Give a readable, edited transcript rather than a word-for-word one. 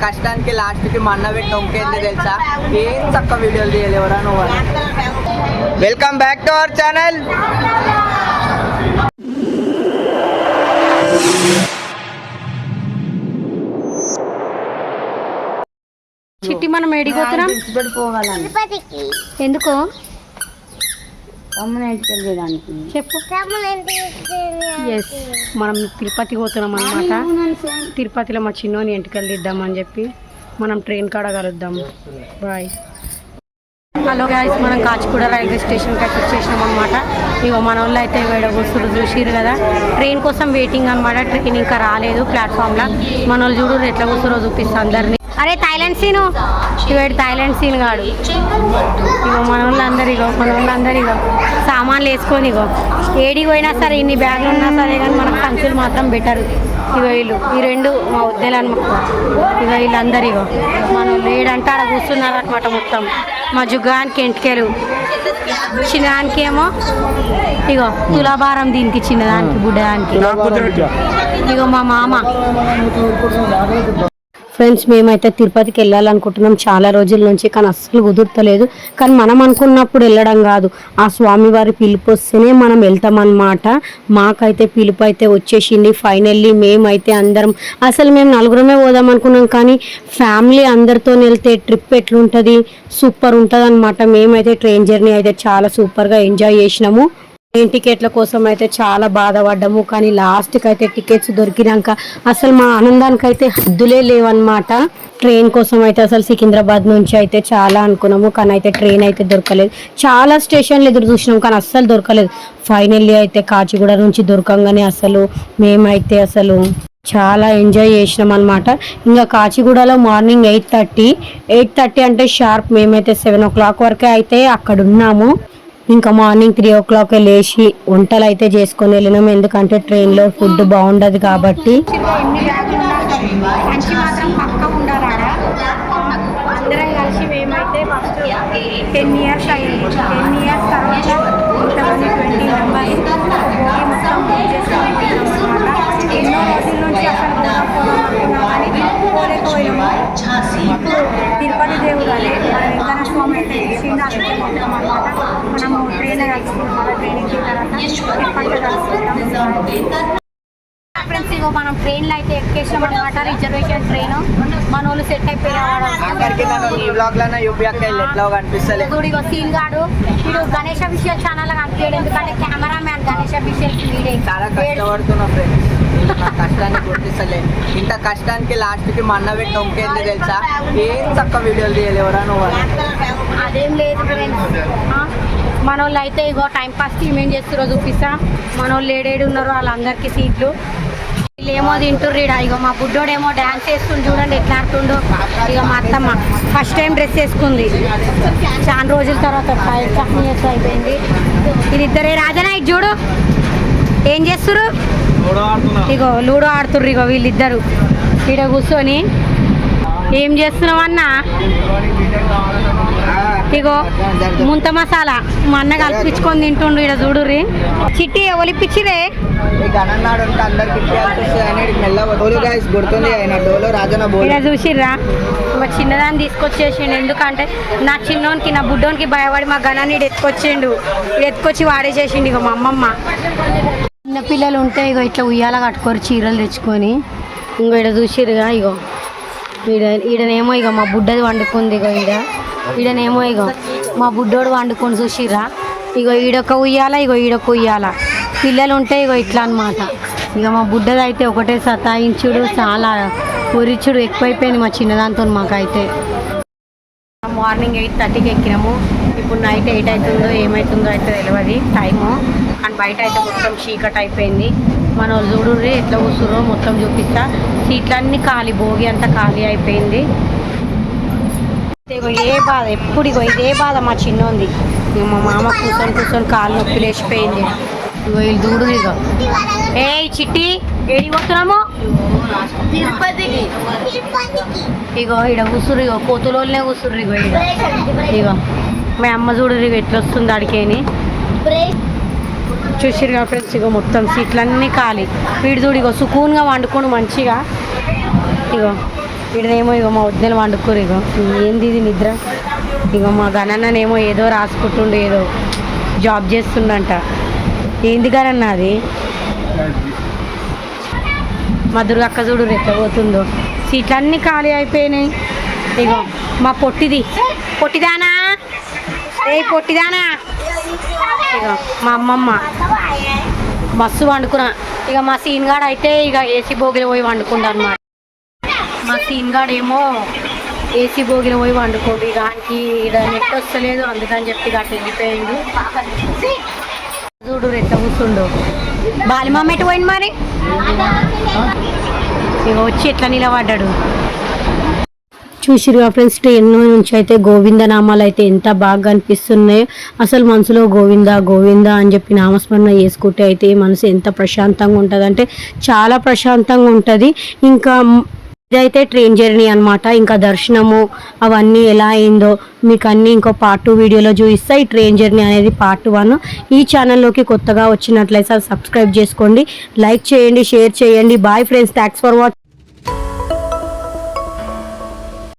కష్టానికి లాస్ట్కి మా అన్న పెట్టి ఒంకేంది తెలుసా, ఏం చక్క వీడియోలు తీయలేవరా నువ్వు. Welcome back to our channel. చిట్టి మనం ఎడిపోతున్నాం ఎందుకో చెప్పు. ఎస్, మనం తిరుపతి పోతున్నాం అన్నమాట. తిరుపతిలో మా చిన్నోని ఎంటికలు ఇద్దామని చెప్పి మనం ట్రైన్ కాడ కలుద్దాం. బాయ్. హలో గైస్, మనం కాచిగూడ రైల్వే స్టేషన్కి అయితే వచ్చేసినాం అనమాట. ఇక మన వాళ్ళు అయితే వేడ వస్తువులు చూసిరు కదా, ట్రైన్ కోసం వెయిటింగ్ అనమాట. ట్రైన్ ఇంకా రాలేదు ప్లాట్ఫామ్లో. మన వాళ్ళు చూడు ఎట్లా కూర్చురో చూపిస్తా అందరినీ. అరే థాయిలాండ్ సీను, ఇవాడు థాయిలాండ్ సీన్ కాడు. ఇగో మన వాళ్ళందరూ ఇగో సామాన్లు వేసుకొని ఇగో ఏడికి పోయినా సరే, ఇన్ని బ్యాగులు ఉన్నా సరే కానీ మనకు సంచులు మాత్రం బెటర్. ఇగో వీళ్ళు ఈ రెండు మా ఉద్దేలు అనమాట. ఇగో వీళ్ళందరూ ఇగో మన వాళ్ళు ఏడంటే ఆడ కూర్చున్నారు అనమాట. మొత్తం మా జుగ్గానికి ఎంటికలు, చిన్నదానికి ఏమో ఇగో తులాభారం, దీనికి చిన్నదానికి బుడ్డదానికి ఇగో మా మామ. ఫ్రెండ్స్, మేమైతే తిరుపతికి వెళ్ళాలనుకుంటున్నాం చాలా రోజుల నుంచి, కానీ అస్సలు కుదురుతలేదు. కానీ మనం అనుకున్నప్పుడు వెళ్ళడం కాదు, ఆ స్వామివారి పిలుపు వస్తేనే మనం వెళ్తామన్నమాట. మాకైతే పిలుపు అయితే వచ్చేసింది ఫైనల్లీ. మేమైతే అందరం, అసలు మేము నలుగురమే పోదాం అనుకున్నాం, కానీ ఫ్యామిలీ అందరితో వెళ్తే ట్రిప్ ఎట్లుంటుంది, సూపర్ ఉంటుంది అనమాట. మేమైతే ట్రైన్ జర్నీ అయితే చాలా సూపర్గా ఎంజాయ్ చేసినాము. ట్రైన్ టికెట్ల కోసం అయితే చాలా బాధపడ్డాము, కానీ లాస్ట్కి అయితే టికెట్స్ దొరికినాక అసలు మా ఆనందానికి అయితే హద్దులే లేవన్నమాట. ట్రైన్ కోసం అయితే అసలు సికింద్రాబాద్ నుంచి అయితే చాలా అనుకున్నాము, కానీ అయితే ట్రైన్ అయితే దొరకలేదు. చాలా స్టేషన్లు ఎదురు చూసినాం కానీ అస్సలు దొరకలేదు. ఫైనల్లీ అయితే కాచిగూడ నుంచి దొరకంగానే అసలు మేమైతే అసలు చాలా ఎంజాయ్ చేసినాం అనమాట. ఇంకా కాచిగూడలో మార్నింగ్ 8:30 అంటే షార్ప్ మేమైతే 7 o'clock వరకే అయితే అక్కడ ఉన్నాము. ఇంకా మార్నింగ్ 3 o'clock లేచి వంటలు అయితే చేసుకొని వెళ్ళినాం, ఎందుకంటే ట్రైన్లో ఫుడ్ బాగుండదు కాబట్టి. అందరం కలిసి మేమైతే ఫస్ట్ 10 years అయింది. 10 years తర్వాత ఇంతమంది 20 members భోగి మొత్తం చేసుకొని ఎన్నో రోజుల నుంచి అసలు పోదాం కానీ పోలేకపోయాము. తిరుపతి దేవుడు అనే మన వెంకన్న స్వామి అయితే ఇచ్చింది, అందుకే మొత్తం అనమాట. మనము ట్రైన్ కలుసుకున్నాం, మన ట్రైన్ ఎక్కిన తర్వాత కలుసుకుంటాం. ఫ్రెండ్స్, ఇగో మనం ట్రైన్లో అయితే ఎక్కేసాం అనమాట. రిజర్వేషన్ ట్రైన్, మన వాళ్ళు సెట్ అయిపోయారు. ఇగో సీన్ గాడు వీడు గణేష్ అభిషేక్ ఛానల్ కనిపించాడు, ఎందుకంటే కెమెరామ్యాన్ గణేష్ అభిషేక్ వీడే. చాలా కష్టపడుతున్నా ఫ్రెండ్స్, కష్టాన్ని గుర్తిస్తలే. ఇంత కష్టానికి లాస్ట్కి మా అన్న పెట్టి ఒంకేంది తెలుసా, ఏం చక్క వీడియోలు తీయలేవరా నువ్వు. అదేం లేదు ఫ్రెండ్స్, మన వాళ్ళు అయితే ఇగో టైం పాస్కి ఏమేం చేస్తారో చూపిస్తా. మన వాళ్ళు ఏడేడు ఉన్నారో వాళ్ళందరికీ సీట్లు. వీళ్ళు ఏమో తింటుర్రు. ఇగో మా బుడ్డోడేమో డ్యాన్స్ వేసుకుని చూడండి ఎట్లా ఆడుతుండో. ఇక మా అత్తమ్మ ఫస్ట్ టైం డ్రెస్ వేసుకుంది చాలా రోజుల తర్వాత, 5 years అయిపోయింది. వీళ్ళిద్దరే రాజనా ఇది చూడు ఏం చేస్తుర్రు, ఇగో లూడో ఆడుతుర్రు. ఇగో వీళ్ళిద్దరు ఇక్కడ కూర్చొని ఏం చేస్తున్నామన్నా, ఇగో ముంత మసాలా మా అన్న కల్పించుకొని తింటుండ్రు. ఇక్కడ చూడుర్రి. చిట్టి ఒలిపించిరే ఇక్కడ చూసిర్రా. మా చిన్నదాన్ని తీసుకొచ్చేసిండు, ఎందుకంటే నా చిన్నోనికి నా బుడ్డోనికి భయపడి మా గణాన్ని ఎత్తుకొచ్చిండు. ఎత్తుకొచ్చి వాడేసేసిండు. ఇగో మా అమ్మమ్మ చిన్న పిల్లలు ఉంటే ఇగో ఇట్లా ఉయ్యాల కట్టుకోరు చీరలు తెచ్చుకొని. ఇంకో ఇక్కడ చూసిరుగా, ఇగో ఈడనేమో ఇగో మా బుడ్డది వండుకుంది. ఇగో ఈడనేమో ఇగో మా బుడ్డోడు వండుకొని చూసిర్రా. ఇగో ఈడొక ఉయ్యాల, ఇగో ఈడొక ఉయ్యాల. పిల్లలు ఉంటే ఇగో ఇట్లా అనమాట. ఇక మా బుడ్డది అయితే ఒకటే సతాయించుడు, చాలా ఉరిచుడు ఎక్కువైపోయింది మా చిన్నదాంతో. మాకైతే మార్నింగ్ 8:30కి ఎక్కినాము. ఇప్పుడు నైట్ 8 అవుతుందో ఏమవుతుందో అయితే తెలియదు టైము, కానీ బయట అయితే మొత్తం చీకటి అయిపోయింది. మన వాళ్ళు చూడుర్రి ఎట్లా కూర్చుర్రో మొత్తం చూపిస్తా. సీట్లన్నీ ఖాళీ, భోగి అంతా ఖాళీ అయిపోయింది. ఇగో ఏ బాధ, ఎప్పుడు ఇగో ఇదే బాధ మా చిన్నోంది. ఇక మా మామ కూర్చొని కాలు నొప్పి లేచిపోయింది. ఇగో వీళ్ళు చూడు. ఇగో ఏ చిట్టి ఏడికి పోతున్నాము, తిరుపతికి. ఇగో ఈడ కూర్చుర్రు, ఇగో కోతులోనే కూర్చుర్రు. ఇగో ఇగో మా అమ్మ చూడు ఇగో ఎట్లా వస్తుంది అడికేని. చూసిరుగా ఫ్రెండ్స్, ఇగో మొత్తం సీట్లన్నీ ఖాళీ. వీడు చూడు ఇగో సుకూన్గా వండుకోను మంచిగా. ఇగో ఇడనేమో ఇక మా వద్దలు వండుకోరు ఇక ఏంది ఇది నిద్ర. ఇక మా గణన్ననేమో ఏదో రాసుకుంటుండు, ఏదో జాబ్ చేస్తుండంట. ఏంది గణన్న అది? మా దుర్గక్క చూడు రెచ్చబోతుందో. సీట్లన్నీ ఖాళీ అయిపోయినాయి. ఇక మా పొట్టిదానా పొట్టిదానా ఇక మా అమ్మమ్మ మస్తు వండుకున్నా. ఇక మా సీన్గాడు అయితే ఇక ఏసీ భోగిలో పోయి వండుకుంటా అన్నమాట. మా సీన్గాడు ఏమో ఏసీ భోగిలో పోయి వండుకోండి. ఇక ఆయనకి ఇక్కడ నెట్ వస్తలేదు, అందుకని చెప్పి ఇక వెళ్ళిపోయింది. చూడు ఎట్లా కూర్చుండు. బాలిమమ్మ ఎటు పోయింది మరి? ఇక వచ్చి ఎట్లా నిలబడ్డాడు. చూసిరుగా ఫ్రెండ్స్, ఎన్నో నుంచి అయితే గోవింద నామాలు అయితే ఎంత బాగా అనిపిస్తున్నాయో. అసలు మనసులో గోవింద గోవింద అని చెప్పి నామస్మరణ చేసుకుంటే అయితే మనసు ఎంత ప్రశాంతంగా ఉంటుంది అంటే చాలా ప్రశాంతంగా ఉంటుంది. ఇంకా ఇదైతే ట్రైన్ జర్నీ అనమాట. ఇంకా దర్శనము అవన్నీ ఎలా అయిందో మీకు అన్నీ ఇంకో పార్ట్ 2 వీడియోలో చూపిస్తా. ఈ ట్రైన్ జర్నీ అనేది పార్ట్ 1. ఈ ఛానల్లోకి కొత్తగా వచ్చినట్లయితే సబ్స్క్రైబ్ చేసుకోండి, లైక్ చేయండి, షేర్ చేయండి. Bye friends, thanks for watching.